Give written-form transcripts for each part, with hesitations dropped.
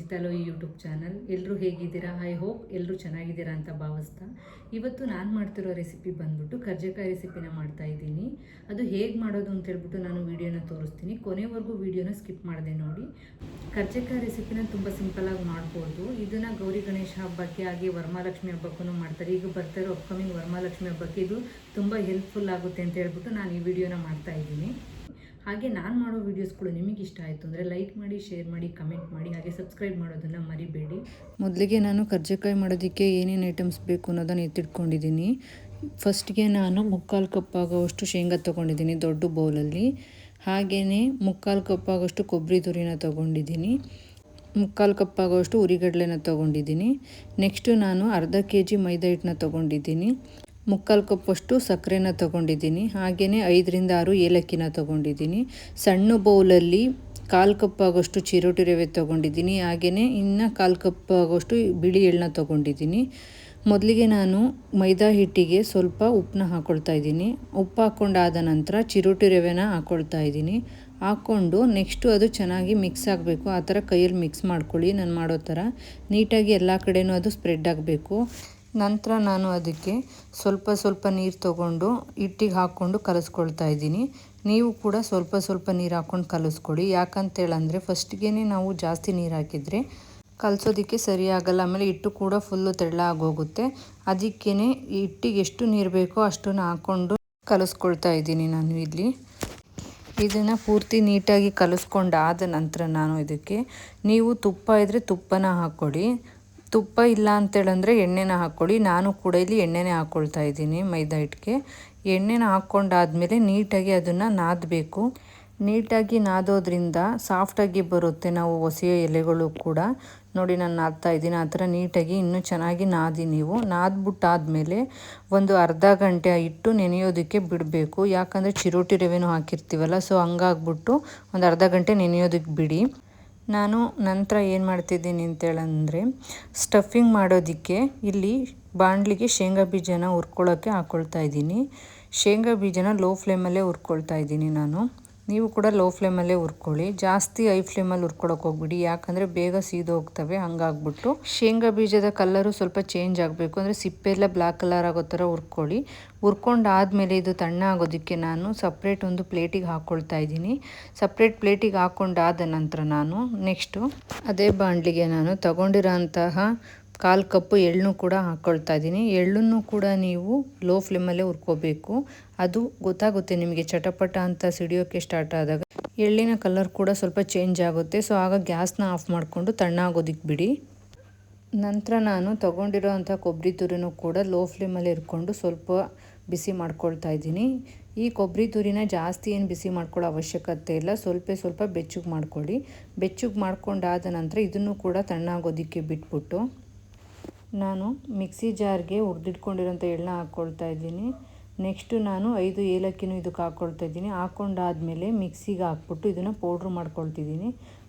Digital YouTube channel. ಎಲ್ಲರೂ ಹೇಗಿದ್ದೀರಾ? I hope ಎಲ್ಲರೂ ಚೆನ್ನಾಗಿದ್ದೀರಾ ಅಂತ ಭಾವಿಸ್ತಾ ಇವತ್ತು ನಾನು ಮಾಡ್ತಿರೋ ರೆಸಿಪಿ ಬಂದ್ಬಿಟ್ಟು ಕರ್ಜಿಕಾಯಿ ರೆಸಿಪಿನ ಮಾಡ್ತಾ ಇದ್ದೀನಿ. ಅದು ಹೇಗೆ ಮಾಡೋದು ಅಂತ ಹೇಳ್ಬಿಟ್ಟು ನಾನು ವಿಡಿಯೋನ ತೋರಿಸ್ತೀನಿ. ಕೊನೆವರೆಗೂ ವಿಡಿಯೋನ ಸ್ಕಿಪ್ ಮಾಡದೆ ನೋಡಿ. ಕರ್ಜಿಕಾಯಿ ರೆಸಿಪಿನ ತುಂಬ ಸಿಂಪಲಾಗಿ ಮಾಡ್ಬೋದು. ಇದನ್ನು ಗೌರಿ ಗಣೇಶ ಹಬ್ಬಕ್ಕೆ ಹಾಗೆ ವರಮಹಾಲಕ್ಷ್ಮಿ ಹಬ್ಬಕ್ಕೂ ಮಾಡ್ತಾರೆ. ಈಗ ಬರ್ತಾರೋ ಅಪ್ಕಮಿಂಗ್ ವರಮಹಾಲಕ್ಷ್ಮಿ ಹಬ್ಬಕ್ಕೆ ಇದು ತುಂಬ ಹೆಲ್ಪ್ಫುಲ್ ಆಗುತ್ತೆ ಅಂತ ಹೇಳ್ಬಿಟ್ಟು ನಾನು ಈ ವಿಡಿಯೋನ ಮಾಡ್ತಾ ಇದ್ದೀನಿ. ಹಾಗೆ ನಾನು ಮಾಡೋ ವೀಡಿಯೋಸ್ಗಳು ನಿಮಗೆ ಇಷ್ಟ ಆಯಿತು ಅಂದರೆ ಲೈಕ್ ಮಾಡಿ, ಶೇರ್ ಮಾಡಿ, ಕಮೆಂಟ್ ಮಾಡಿ, ಹಾಗೆ ಸಬ್ಸ್ಕ್ರೈಬ್ ಮಾಡೋದನ್ನು ಮರಿಬೇಡಿ. ಮೊದಲಿಗೆ ನಾನು ಕರ್ಜಿಕಾಯಿ ಮಾಡೋದಕ್ಕೆ ಏನೇನು ಐಟಮ್ಸ್ ಬೇಕು ಅನ್ನೋದನ್ನು ಎತ್ತಿಟ್ಕೊಂಡಿದ್ದೀನಿ. ಫಸ್ಟ್ಗೆ ನಾನು 3/4 ಕಪ್ ಆಗೋವಷ್ಟು ಶೇಂಗಾ ತೊಗೊಂಡಿದ್ದೀನಿ ದೊಡ್ಡ ಬೌಲಲ್ಲಿ. ಹಾಗೆಯೇ 3/4 ಕಪ್ ಆಗೋಷ್ಟು ಕೊಬ್ಬರಿ ತುರಿನ ತೊಗೊಂಡಿದ್ದೀನಿ. 3/4 ಕಪ್ ಆಗೋವಷ್ಟು ಉರಿಗಡಲೆನ ತೊಗೊಂಡಿದ್ದೀನಿ. ನೆಕ್ಸ್ಟು ನಾನು ಅರ್ಧ kg ಮೈದಾ ಹಿಟ್ಟನ್ನ ತೊಗೊಂಡಿದ್ದೀನಿ. 3/4 ಕಪ್ಪಷ್ಟು ಸಕ್ಕರೆನ ತೊಗೊಂಡಿದ್ದೀನಿ. ಹಾಗೆಯೇ 5ರಿಂದ 6 ಏಲಕ್ಕಿನ ತೊಗೊಂಡಿದ್ದೀನಿ. ಸಣ್ಣ ಬೌಲಲ್ಲಿ 1/4 ಕಪ್ ಆಗೋಷ್ಟು ಚಿರೋಟಿ ರವೆ ತೊಗೊಂಡಿದ್ದೀನಿ. ಹಾಗೆಯೇ ಇನ್ನು 1/4 ಕಪ್ ಆಗೋಷ್ಟು ಬಿಳಿ ಎಳ್ಳನ್ನ ತೊಗೊಂಡಿದ್ದೀನಿ. ಮೊದಲಿಗೆ ನಾನು ಮೈದಾ ಹಿಟ್ಟಿಗೆ ಸ್ವಲ್ಪ ಉಪ್ಪನ್ನ ಹಾಕ್ಕೊಳ್ತಾ ಇದ್ದೀನಿ. ಉಪ್ಪು ಹಾಕ್ಕೊಂಡಾದ ನಂತರ ಚಿರೋಟಿ ರವೆನ ಹಾಕ್ಕೊಳ್ತಾ ಇದ್ದೀನಿ. ಹಾಕ್ಕೊಂಡು ನೆಕ್ಸ್ಟು ಅದು ಚೆನ್ನಾಗಿ ಮಿಕ್ಸ್ ಆಗಬೇಕು. ಆ ಥರ ಕೈಯಲ್ಲಿ ಮಿಕ್ಸ್ ಮಾಡ್ಕೊಳ್ಳಿ. ನಾನು ಮಾಡೋ ಥರ ನೀಟಾಗಿ ಎಲ್ಲ ಕಡೆಯೂ ಅದು ಸ್ಪ್ರೆಡ್ ಆಗಬೇಕು. ನಂತರ ನಾನು ಅದಕ್ಕೆ ಸ್ವಲ್ಪ ನೀರು ತೊಗೊಂಡು ಹಿಟ್ಟಿಗೆ ಹಾಕ್ಕೊಂಡು ಕಲಿಸ್ಕೊಳ್ತಾ ಇದ್ದೀನಿ. ನೀವು ಕೂಡ ಸ್ವಲ್ಪ ನೀರು ಹಾಕ್ಕೊಂಡು ಕಲಿಸ್ಕೊಳ್ಳಿ. ಯಾಕಂತೇಳಂದರೆ ಫಸ್ಟ್ಗೆ ನಾವು ಜಾಸ್ತಿ ನೀರು ಹಾಕಿದರೆ ಕಲಿಸೋದಕ್ಕೆ ಸರಿಯಾಗಲ್ಲ. ಆಮೇಲೆ ಹಿಟ್ಟು ಕೂಡ ಫುಲ್ಲು ತೆಳ್ಳ ಆಗೋಗುತ್ತೆ. ಅದಕ್ಕೇ ಹಿಟ್ಟಿಗೆ ಎಷ್ಟು ನೀರು ಬೇಕೋ ಅಷ್ಟನ್ನು ಹಾಕ್ಕೊಂಡು ಕಲಿಸ್ಕೊಳ್ತಾ ಇದ್ದೀನಿ ನಾನು ಇಲ್ಲಿ. ಇದನ್ನು ಪೂರ್ತಿ ನೀಟಾಗಿ ಕಲಿಸ್ಕೊಂಡಾದ ನಂತರ ನಾನು ಇದಕ್ಕೆ ನೀವು ತುಪ್ಪ ಇದ್ದರೆ ತುಪ್ಪನ ಹಾಕ್ಕೊಡಿ. ತುಪ್ಪ ಇಲ್ಲ ಅಂತೇಳಂದರೆ ಎಣ್ಣೆನ ಹಾಕ್ಕೊಳ್ಳಿ. ನಾನು ಕೂಡ ಇಲ್ಲಿ ಎಣ್ಣೆನೇ ಹಾಕ್ಕೊಳ್ತಾ ಇದ್ದೀನಿ ಮೈದಾ ಹಿಟ್ಟಿಗೆ. ಎಣ್ಣೆನ ಹಾಕ್ಕೊಂಡಾದ್ಮೇಲೆ ನೀಟಾಗಿ ಅದನ್ನು ನಾದಬೇಕು. ನೀಟಾಗಿ ನಾದೋದ್ರಿಂದ ಸಾಫ್ಟಾಗಿ ಬರುತ್ತೆ. ನಾವು ಒಸೆಯೋ ಎಲೆಗಳು ಕೂಡ ನೋಡಿ ನಾನು ನಾದ್ತಾ ಇದ್ದೀನಿ. ಆ ಥರ ನೀಟಾಗಿ ಇನ್ನೂ ಚೆನ್ನಾಗಿ ನಾದಿ. ನೀವು ನಾದ್ಬಿಟ್ಟಾದಮೇಲೆ ಒಂದು ಅರ್ಧ ಗಂಟೆ ಇಟ್ಟು ನೆನೆಯೋದಕ್ಕೆ ಬಿಡಬೇಕು. ಯಾಕಂದರೆ ಚಿರೋಟಿ ರವೆನೂ ಹಾಕಿರ್ತೀವಲ್ಲ, ಸೊ ಹಂಗಾಗ್ಬಿಟ್ಟು ಒಂದು ಅರ್ಧ ಗಂಟೆ ನೆನೆಯೋದಕ್ಕೆ ಬಿಡಿ. ನಾನು ನಂತರ ಏನು ಮಾಡ್ತಿದ್ದೀನಿ ಅಂತೇಳಂದರೆ ಸ್ಟಫಿಂಗ್ ಮಾಡೋದಕ್ಕೆ ಇಲ್ಲಿ ಬಾಣಲಿಗೆ ಶೇಂಗಾ ಬೀಜನ ಹುರ್ಕೊಳ್ಳೋಕ್ಕೆ ಹಾಕ್ಕೊಳ್ತಾ ಇದ್ದೀನಿ. ಶೇಂಗಾ ಬೀಜನ ಲೋ ಫ್ಲೇಮಲ್ಲೇ ಹುರ್ಕೊಳ್ತಾ ಇದ್ದೀನಿ ನಾನು. ನೀವು ಕೂಡ ಲೋ ಫ್ಲೇಮಲ್ಲೇ ಹುರ್ಕೊಳ್ಳಿ. ಜಾಸ್ತಿ ಹೈ ಫ್ಲೇಮಲ್ಲಿ ಹುರ್ಕೊಳಕ್ಕೆ ಹೋಗ್ಬಿಡಿ. ಯಾಕಂದರೆ ಬೇಗ ಸೀದೋಗ್ತವೆ. ಹಂಗಾಗ್ಬಿಟ್ಟು ಶೇಂಗಾ ಬೀಜದ ಕಲರು ಸ್ವಲ್ಪ ಚೇಂಜ್ ಆಗಬೇಕು. ಅಂದರೆ ಸಿಪ್ಪೆ ಎಲ್ಲ ಬ್ಲ್ಯಾಕ್ ಕಲರ್ ಆಗೋ ಥರ ಹುರ್ಕೊಳ್ಳಿ. ಹುರ್ಕೊಂಡಾದಮೇಲೆ ಇದು ತಣ್ಣ ಆಗೋದಕ್ಕೆ ನಾನು ಸಪ್ರೇಟ್ ಒಂದು ಪ್ಲೇಟಿಗೆ ಹಾಕ್ಕೊಳ್ತಾ ಇದ್ದೀನಿ. ಸಪ್ರೇಟ್ ಪ್ಲೇಟಿಗೆ ಹಾಕ್ಕೊಂಡಾದ ನಂತರ ನಾನು ನೆಕ್ಸ್ಟು ಅದೇ ಬಾಣಲಿಗೆ ನಾನು ತಗೊಂಡಿರೋ ಅಂತಹ 1/4 ಕಪ್ಪು ಎಳ್ಳನ್ನು ಕೂಡ ಹಾಕ್ಕೊಳ್ತಾ ಇದ್ದೀನಿ. ಎಳ್ಳನ್ನು ಕೂಡ ನೀವು ಲೋ ಫ್ಲೇಮಲ್ಲೇ ಹುರ್ಕೋಬೇಕು. ಅದು ಗೊತ್ತಾಗುತ್ತೆ ನಿಮಗೆ ಚಟಪಟ ಅಂತ ಸಿಡಿಯೋಕ್ಕೆ ಸ್ಟಾರ್ಟ್ ಆದಾಗ ಎಳ್ಳಿನ ಕಲರ್ ಕೂಡ ಸ್ವಲ್ಪ ಚೇಂಜ್ ಆಗುತ್ತೆ. ಸೊ ಆಗ ಗ್ಯಾಸ್ನ ಆಫ್ ಮಾಡಿಕೊಂಡು ತಣ್ಣಾಗೋದಕ್ಕೆ ಬಿಡಿ. ನಂತರ ನಾನು ತೊಗೊಂಡಿರೋ ಅಂಥ ಕೊಬ್ಬರಿ ತುರಿನೂ ಕೂಡ ಲೋ ಫ್ಲೇಮಲ್ಲಿ ಇಟ್ಕೊಂಡು ಸ್ವಲ್ಪ ಬಿಸಿ ಮಾಡ್ಕೊಳ್ತಾ ಇದ್ದೀನಿ. ಈ ಕೊಬ್ಬರಿ ತುರಿನ ಜಾಸ್ತಿ ಏನು ಬಿಸಿ ಮಾಡ್ಕೊಳ್ಳೋ ಅವಶ್ಯಕತೆ ಇಲ್ಲ. ಸ್ವಲ್ಪ ಬೆಚ್ಚಗೆ ಮಾಡ್ಕೊಳ್ಳಿ. ಬೆಚ್ಚಗೆ ಮಾಡ್ಕೊಂಡಾದ ನಂತರ ಇದನ್ನು ಕೂಡ ತಣ್ಣಾಗೋದಕ್ಕೆ ಬಿಟ್ಬಿಟ್ಟು ನಾನು ಮಿಕ್ಸಿ ಜಾರ್ಗೆ ಹುರಿದಿಟ್ಕೊಂಡಿರೋಂಥ ಎಳ್ಳನ್ನ ಹಾಕ್ಕೊಳ್ತಾ ಇದ್ದೀನಿ. ನೆಕ್ಸ್ಟು ನಾನು 5 ಏಲಕ್ಕಿನೂ ಇದಕ್ಕೆ ಹಾಕ್ಕೊಳ್ತಾ ಇದ್ದೀನಿ. ಹಾಕ್ಕೊಂಡಾದ್ಮೇಲೆ ಮಿಕ್ಸಿಗೆ ಹಾಕ್ಬಿಟ್ಟು ಇದನ್ನು ಪೌಡ್ರ್ ಮಾಡ್ಕೊಳ್ತಿದ್ದೀನಿ.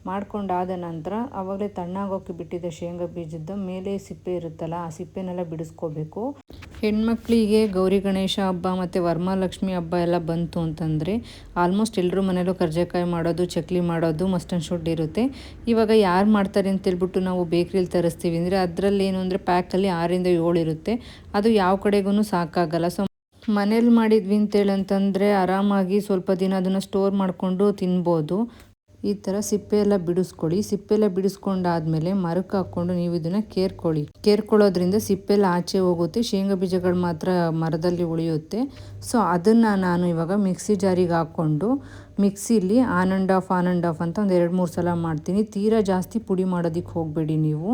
ಮಾಡ್ಕೊಂಡಾದ ನಂತರ ಆವಾಗಲೇ ತಣ್ಣಾಗೋಕ್ಕೆ ಬಿಟ್ಟಿದ್ದ ಶೇಂಗಾ ಬೀಜದ ಮೇಲೆ ಸಿಪ್ಪೆ ಇರುತ್ತಲ್ಲ, ಆ ಸಿಪ್ಪೆನೆಲ್ಲ ಬಿಡಿಸ್ಕೋಬೇಕು. ಹೆಣ್ಮಕ್ಳಿಗೆ ಗೌರಿ ಗಣೇಶ ಹಬ್ಬ ಮತ್ತು ವರಮಹಾಲಕ್ಷ್ಮಿ ಹಬ್ಬ ಎಲ್ಲ ಬಂತು ಅಂತಂದರೆ ಆಲ್ಮೋಸ್ಟ್ ಎಲ್ಲರೂ ಮನೇಲೂ ಕರ್ಜಿಕಾಯಿ ಮಾಡೋದು, ಚಕ್ಲಿ ಮಾಡೋದು ಮಸ್ಟ್ ಆ್ಯಂಡ್ ಶುಡ್ ಇರುತ್ತೆ. ಇವಾಗ ಯಾರು ಮಾಡ್ತಾರೆ ಅಂತೇಳ್ಬಿಟ್ಟು ನಾವು ಬೇಕ್ರಿಲಿ ತರಿಸ್ತೀವಿ ಅಂದರೆ ಅದರಲ್ಲಿ ಏನು ಅಂದರೆ ಪ್ಯಾಕಲ್ಲಿ 6ರಿಂದ 7 ಇರುತ್ತೆ. ಅದು ಯಾವ ಕಡೆಗೂ ಸಾಕಾಗಲ್ಲ. ಸೊ ಮನೇಲಿ ಮಾಡಿದ್ವಿ ಅಂತೇಳಂತಂದರೆ ಆರಾಮಾಗಿ ಸ್ವಲ್ಪ ದಿನ ಅದನ್ನು ಸ್ಟೋರ್ ಮಾಡಿಕೊಂಡು ತಿನ್ಬೋದು. ಈ ಥರ ಸಿಪ್ಪೆ ಎಲ್ಲ ಬಿಡಿಸ್ಕೊಳ್ಳಿ. ಸಿಪ್ಪೆ ಎಲ್ಲ ಬಿಡಿಸ್ಕೊಂಡಾದ್ಮೇಲೆ ಮರಕ್ಕೆ ಹಾಕ್ಕೊಂಡು ನೀವು ಇದನ್ನು ಕೇರ್ಕೊಳ್ಳೋದ್ರಿಂದ ಸಿಪ್ಪೆ ಎಲ್ಲ ಆಚೆ ಹೋಗುತ್ತೆ. ಶೇಂಗಾ ಬೀಜಗಳು ಮಾತ್ರ ಮರದಲ್ಲಿ ಉಳಿಯುತ್ತೆ. ಸೊ ಅದನ್ನು ನಾನು ಇವಾಗ ಮಿಕ್ಸಿ ಜಾರಿಗೆ ಹಾಕ್ಕೊಂಡು ಮಿಕ್ಸಿಲಿ ಆನ್ ಆ್ಯಂಡ್ ಆಫ್ ಅಂತ ಒಂದು 2-3 ಸಲ ಮಾಡ್ತೀನಿ. ತೀರಾ ಜಾಸ್ತಿ ಪುಡಿ ಮಾಡೋದಕ್ಕೆ ಹೋಗಬೇಡಿ ನೀವು.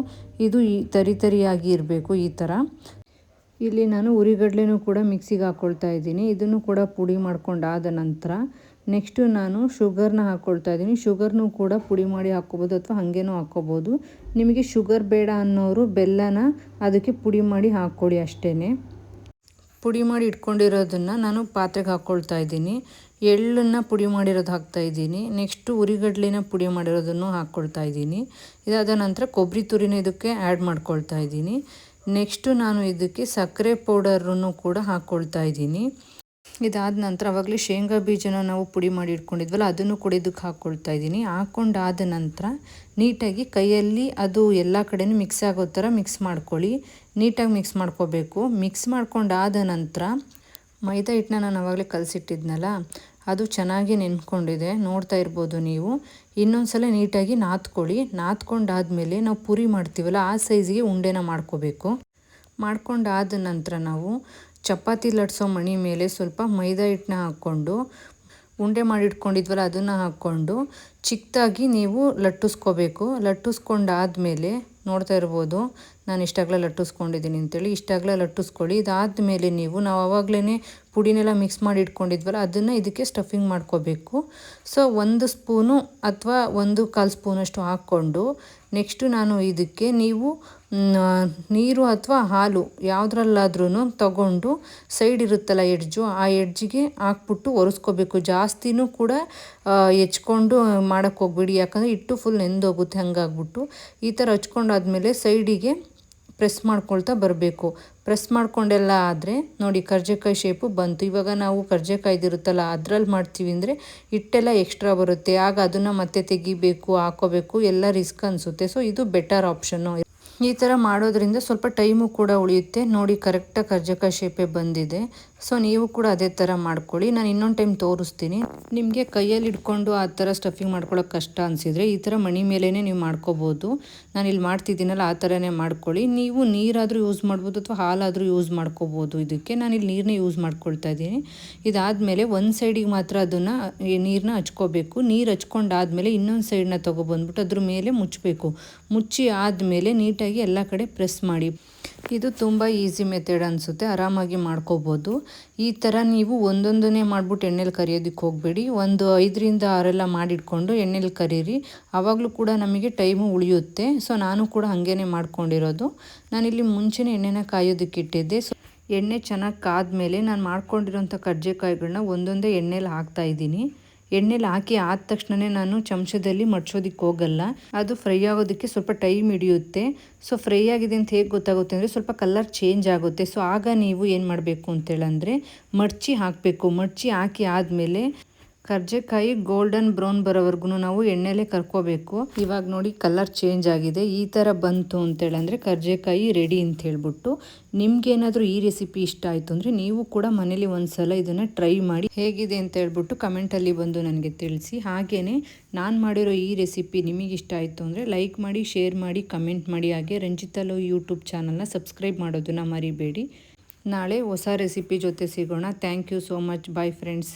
ಇದು ಈ ತರಿಯಾಗಿ ಇರಬೇಕು ಈ ಥರ. ಇಲ್ಲಿ ನಾನು ಉರಿಗಡಲೆನೂ ಕೂಡ ಮಿಕ್ಸಿಗೆ ಹಾಕ್ಕೊಳ್ತಾ ಇದ್ದೀನಿ. ಇದನ್ನು ಕೂಡ ಪುಡಿ ಮಾಡ್ಕೊಂಡಾದ ನಂತರ ನೆಕ್ಸ್ಟು ನಾನು ಶುಗರ್ನ ಹಾಕ್ಕೊಳ್ತಾ ಇದ್ದೀನಿ. ಶುಗರ್ನೂ ಕೂಡ ಪುಡಿ ಮಾಡಿ ಹಾಕ್ಕೋಬೋದು ಅಥವಾ ಹಾಗೇನೂ ಹಾಕ್ಕೋಬೋದು. ನಿಮಗೆ ಶುಗರ್ ಬೇಡ ಅನ್ನೋರು ಬೆಲ್ಲನ ಅದಕ್ಕೆ ಪುಡಿ ಮಾಡಿ ಹಾಕ್ಕೊಳ್ಳಿ ಅಷ್ಟೇ. ಪುಡಿ ಮಾಡಿ ಇಟ್ಕೊಂಡಿರೋದನ್ನು ನಾನು ಪಾತ್ರೆಗೆ ಹಾಕ್ಕೊಳ್ತಾ ಇದ್ದೀನಿ. ಎಳ್ಳನ್ನು ಪುಡಿ ಮಾಡಿರೋದು ಹಾಕ್ತಾಯಿದ್ದೀನಿ. ನೆಕ್ಸ್ಟು ಉರಿಗಡಲೆನ ಪುಡಿ ಮಾಡಿರೋದನ್ನು ಹಾಕ್ಕೊಳ್ತಾ ಇದ್ದೀನಿ. ಇದಾದ ನಂತರ ಕೊಬ್ಬರಿ ತುರಿನ ಇದಕ್ಕೆ ಆ್ಯಡ್ ಮಾಡ್ಕೊಳ್ತಾ ಇದ್ದೀನಿ. ನೆಕ್ಸ್ಟು ನಾನು ಇದಕ್ಕೆ ಸಕ್ಕರೆ ಪೌಡರನ್ನು ಕೂಡ ಹಾಕ್ಕೊಳ್ತಾ ಇದ್ದೀನಿ. ಇದಾದ ನಂತರ ಆವಾಗಲೇ ಶೇಂಗಾ ಬೀಜನ ನಾವು ಪುಡಿ ಮಾಡಿ ಇಟ್ಕೊಂಡಿದ್ವಲ್ಲ ಅದನ್ನು ಕೂಡ ಇದಕ್ಕೆ ಹಾಕ್ಕೊಳ್ತಾ ಇದ್ದೀನಿ. ಹಾಕ್ಕೊಂಡಾದ ನಂತರ ನೀಟಾಗಿ ಕೈಯಲ್ಲಿ ಅದು ಎಲ್ಲ ಕಡೆಯೂ ಮಿಕ್ಸ್ ಆಗೋ ಥರ ಮಿಕ್ಸ್ ಮಾಡ್ಕೊಳ್ಳಿ. ನೀಟಾಗಿ ಮಿಕ್ಸ್ ಮಾಡ್ಕೋಬೇಕು. ಮಿಕ್ಸ್ ಮಾಡ್ಕೊಂಡಾದ ನಂತರ ಮೈದಾ ಹಿಟ್ಟನ್ನ ನಾನು ಆವಾಗಲೇ ಕಲಸಿಟ್ಟಿದ್ನಲ್ಲ ಅದು ಚೆನ್ನಾಗಿ ನೆನ್ಕೊಂಡಿದೆ, ನೋಡ್ತಾ ಇರ್ಬೋದು ನೀವು. ಇನ್ನೊಂದು ಸಲ ನೀಟಾಗಿ ನಾದ್ಕೊಳ್ಳಿ. ನಾದ್ಕೊಂಡಾದಮೇಲೆ ನಾವು ಪೂರಿ ಮಾಡ್ತೀವಲ್ಲ ಆ ಸೈಜಿಗೆ ಉಂಡೆನ ಮಾಡ್ಕೋಬೇಕು. ಮಾಡ್ಕೊಂಡಾದ ನಂತರ ನಾವು ಚಪಾತಿ ಲಟ್ಸೋ ಮಣಿ ಮೇಲೆ ಸ್ವಲ್ಪ ಮೈದಾ ಹಿಟ್ಟನ್ನ ಹಾಕ್ಕೊಂಡು ಉಂಡೆ ಮಾಡಿಟ್ಕೊಂಡಿದ್ವಲ್ಲ ಅದನ್ನು ಹಾಕ್ಕೊಂಡು ಚಿಕ್ಕದಾಗಿ ನೀವು ಲಟ್ಟಿಸ್ಕೋಬೇಕು. ಲಟ್ಟಿಸ್ಕೊಂಡಾದಮೇಲೆ ನೋಡ್ತಾ ಇರ್ಬೋದು ನಾನು ಇಷ್ಟಾಗಲೇ ಲಟ್ಟಿಸ್ಕೊಂಡಿದ್ದೀನಿ ಅಂತೇಳಿ. ಇಷ್ಟಾಗಲೇ ಲಟ್ಟಿಸ್ಕೊಳ್ಳಿ. ಇದಾದಮೇಲೆ ನಾವು ಆವಾಗಲೇ ಪುಡಿನೆಲ್ಲ ಮಿಕ್ಸ್ ಮಾಡಿ ಇಟ್ಕೊಂಡಿದ್ವಲ್ಲ ಅದನ್ನು ಇದಕ್ಕೆ ಸ್ಟಫಿಂಗ್ ಮಾಡ್ಕೋಬೇಕು. ಸೊ 1 ಸ್ಪೂನು ಅಥವಾ 1/4 ಸ್ಪೂನಷ್ಟು ಹಾಕ್ಕೊಂಡು ನೆಕ್ಸ್ಟು ನಾನು ಇದಕ್ಕೆ ನೀವು ನೀರು ಅಥವಾ ಹಾಲು ಯಾವುದ್ರಲ್ಲಾದ್ರೂ ತಗೊಂಡು ಸೈಡ್ ಇರುತ್ತಲ್ಲ ಎಡ್ಜು, ಆ ಎಡ್ಜಿಗೆ ಹಾಕ್ಬಿಟ್ಟು ಒರೆಸ್ಕೋಬೇಕು. ಜಾಸ್ತಿನೂ ಕೂಡ ಹೆಚ್ಕೊಂಡು ಮಾಡೋಕ್ಕೆ ಹೋಗ್ಬೇಡಿ, ಯಾಕಂದರೆ ಹಿಟ್ಟು ಫುಲ್ ನೆಂದೋಗುತ್ತೆ. ಹಂಗಾಗ್ಬಿಟ್ಟು ಈ ಥರ ಹಚ್ಕೊಂಡಾದ್ಮೇಲೆ ಸೈಡಿಗೆ ಪ್ರೆಸ್ ಮಾಡ್ಕೊಳ್ತಾ ಬರಬೇಕು. ಪ್ರೆಸ್ ಮಾಡ್ಕೊಂಡೆಲ್ಲ ಆದರೆ ನೋಡಿ ಕರ್ಜಿಕಾಯಿ ಶೇಪು ಬಂತು. ಇವಾಗ ನಾವು ಕರ್ಜಿಕಾಯ್ದಿರುತ್ತಲ್ಲ ಅದ್ರಲ್ಲಿ ಮಾಡ್ತೀವಿ ಅಂದರೆ ಹಿಟ್ಟೆಲ್ಲ ಎಕ್ಸ್ಟ್ರಾ ಬರುತ್ತೆ. ಆಗ ಅದನ್ನು ಮತ್ತೆ ತೆಗಿಬೇಕು, ಹಾಕೋಬೇಕು, ಎಲ್ಲ ರಿಸ್ಕ್ ಅನಿಸುತ್ತೆ. ಸೊ ಇದು ಬೆಟರ್ ಆಪ್ಷನ್ನು. ಈ ಥರ ಮಾಡೋದ್ರಿಂದ ಸ್ವಲ್ಪ ಟೈಮು ಕೂಡ ಉಳಿಯುತ್ತೆ. ನೋಡಿ ಕರೆಕ್ಟಾಗಿ ಕರ್ಜಿಕಾಯಿ ಶೇಪೇ ಬಂದಿದೆ. ಸೊ ನೀವು ಕೂಡ ಅದೇ ಥರ ಮಾಡ್ಕೊಳ್ಳಿ. ನಾನು ಇನ್ನೊಂದು ಟೈಮ್ ತೋರಿಸ್ತೀನಿ. ನಿಮಗೆ ಕೈಯಲ್ಲಿ ಇಟ್ಕೊಂಡು ಆ ಥರ ಸ್ಟಫಿಂಗ್ ಮಾಡ್ಕೊಳ್ಳೋಕೆ ಕಷ್ಟ ಅನಿಸಿದರೆ ಈ ಥರ ಮಣಿ ಮೇಲೇ ನೀವು ಮಾಡ್ಕೋಬೋದು. ನಾನಿಲ್ಲಿ ಮಾಡ್ತಿದ್ದೀನಲ್ಲ ಆ ಥರನೇ ಮಾಡ್ಕೊಳ್ಳಿ. ನೀವು ನೀರಾದರೂ ಯೂಸ್ ಮಾಡ್ಬೋದು ಅಥವಾ ಹಾಲಾದರೂ ಯೂಸ್ ಮಾಡ್ಕೋಬೋದು. ಇದಕ್ಕೆ ನಾನಿಲ್ಲಿ ನೀರನ್ನೇ ಯೂಸ್ ಮಾಡ್ಕೊಳ್ತಾ ಇದ್ದೀನಿ. ಇದಾದಮೇಲೆ ಒಂದು ಸೈಡಿಗೆ ಮಾತ್ರ ಅದನ್ನು ನೀರನ್ನ ಹಚ್ಕೋಬೇಕು. ನೀರು ಹಚ್ಕೊಂಡಾದಮೇಲೆ ಇನ್ನೊಂದು ಸೈಡನ್ನ ತೊಗೊಬಂದ್ಬಿಟ್ಟು ಅದ್ರ ಮೇಲೆ ಮುಚ್ಚಬೇಕು. ಮುಚ್ಚಿ ಆದಮೇಲೆ ನೀಟಾಗಿ ಎಲ್ಲ ಕಡೆ ಪ್ರೆಸ್ ಮಾಡಿ. ಇದು ತುಂಬ ಈಸಿ ಮೆಥಡ್ ಅನಿಸುತ್ತೆ, ಆರಾಮಾಗಿ ಮಾಡ್ಕೋಬೋದು. ಈ ಥರ ನೀವು ಒಂದೊಂದನ್ನೇ ಮಾಡಿಬಿಟ್ಟು ಎಣ್ಣೆಲಿ ಕರಿಯೋದಕ್ಕೆ ಹೋಗಬೇಡಿ. ಒಂದು 5ರಿಂದ 6 ಮಾಡಿಟ್ಕೊಂಡು ಎಣ್ಣೆಲಿ ಕರೀರಿ. ಆವಾಗಲೂ ಕೂಡ ನಮಗೆ ಟೈಮು ಉಳಿಯುತ್ತೆ. ಸೊ ನಾನು ಕೂಡ ಹಾಗೇ ಮಾಡ್ಕೊಂಡಿರೋದು. ನಾನಿಲ್ಲಿ ಮುಂಚೆನೇ ಎಣ್ಣೆನ ಕಾಯೋದಕ್ಕೆ ಇಟ್ಟಿದ್ದೆ. ಸೊ ಎಣ್ಣೆ ಚೆನ್ನಾಗಿ ಕಾದ್ಮೇಲೆ ನಾನು ಮಾಡ್ಕೊಂಡಿರೋಂಥ ಕರ್ಜಿಕಾಯಿಗಳನ್ನ ಒಂದೊಂದೇ ಎಣ್ಣೆಲಿ ಹಾಕ್ತಾಯಿದ್ದೀನಿ. ಎಣ್ಣೆಲಿ ಹಾಕಿ ಆದ ತಕ್ಷಣವೇ ನಾನು ಚಮಚದಲ್ಲಿ ಮಡ್ಚೋದಕ್ಕೆ ಹೋಗಲ್ಲ. ಅದು ಫ್ರೈ ಆಗೋದಕ್ಕೆ ಸ್ವಲ್ಪ ಟೈಮ್ ಹಿಡಿಯುತ್ತೆ. ಸೊ ಫ್ರೈ ಆಗಿದೆ ಅಂತ ಹೇಗೆ ಗೊತ್ತಾಗುತ್ತೆ ಅಂದರೆ ಸ್ವಲ್ಪ ಕಲರ್ ಚೇಂಜ್ ಆಗುತ್ತೆ. ಸೊ ಆಗ ನೀವು ಏನು ಮಾಡಬೇಕು ಅಂತೇಳಂದರೆ ಮಡ್ಚಿ ಹಾಕಬೇಕು. ಮಡ್ಚಿ ಹಾಕಿ ಆದಮೇಲೆ ಕರ್ಜಿಕಾಯಿ ಗೋಲ್ಡನ್ ಬ್ರೌನ್ ಬರೋವರೆಗೂ ನಾವು ಎಣ್ಣೆಲೇ ಕರ್ಕೋಬೇಕು. ಇವಾಗ ನೋಡಿ ಕಲರ್ ಚೇಂಜ್ ಆಗಿದೆ. ಈ ಥರ ಬಂತು ಅಂತೇಳಂದರೆ ಕರ್ಜಿಕಾಯಿ ರೆಡಿ ಅಂತ ಹೇಳ್ಬಿಟ್ಟು. ನಿಮ್ಗೇನಾದರೂ ಈ ರೆಸಿಪಿ ಇಷ್ಟ ಆಯಿತು ಅಂದರೆ ನೀವು ಕೂಡ ಮನೇಲಿ ಒಂದು ಸಲ ಇದನ್ನು ಟ್ರೈ ಮಾಡಿ ಹೇಗಿದೆ ಅಂತ ಹೇಳ್ಬಿಟ್ಟು ಕಮೆಂಟಲ್ಲಿ ಬಂದು ನನಗೆ ತಿಳಿಸಿ. ಹಾಗೆಯೇ ನಾನು ಮಾಡಿರೋ ಈ ರೆಸಿಪಿ ನಿಮಗಿಷ್ಟ ಆಯಿತು ಅಂದರೆ ಲೈಕ್ ಮಾಡಿ, ಶೇರ್ ಮಾಡಿ, ಕಮೆಂಟ್ ಮಾಡಿ. ಹಾಗೆ ರಂಜಿತಾ ಲವ್ ಯೂಟ್ಯೂಬ್ ಚಾನಲ್ನ ಸಬ್ಸ್ಕ್ರೈಬ್ ಮಾಡೋದನ್ನು ಮರಿಬೇಡಿ. ನಾಳೆ ಹೊಸ ರೆಸಿಪಿ ಜೊತೆ ಸಿಗೋಣ. Thank you so much. Bye friends.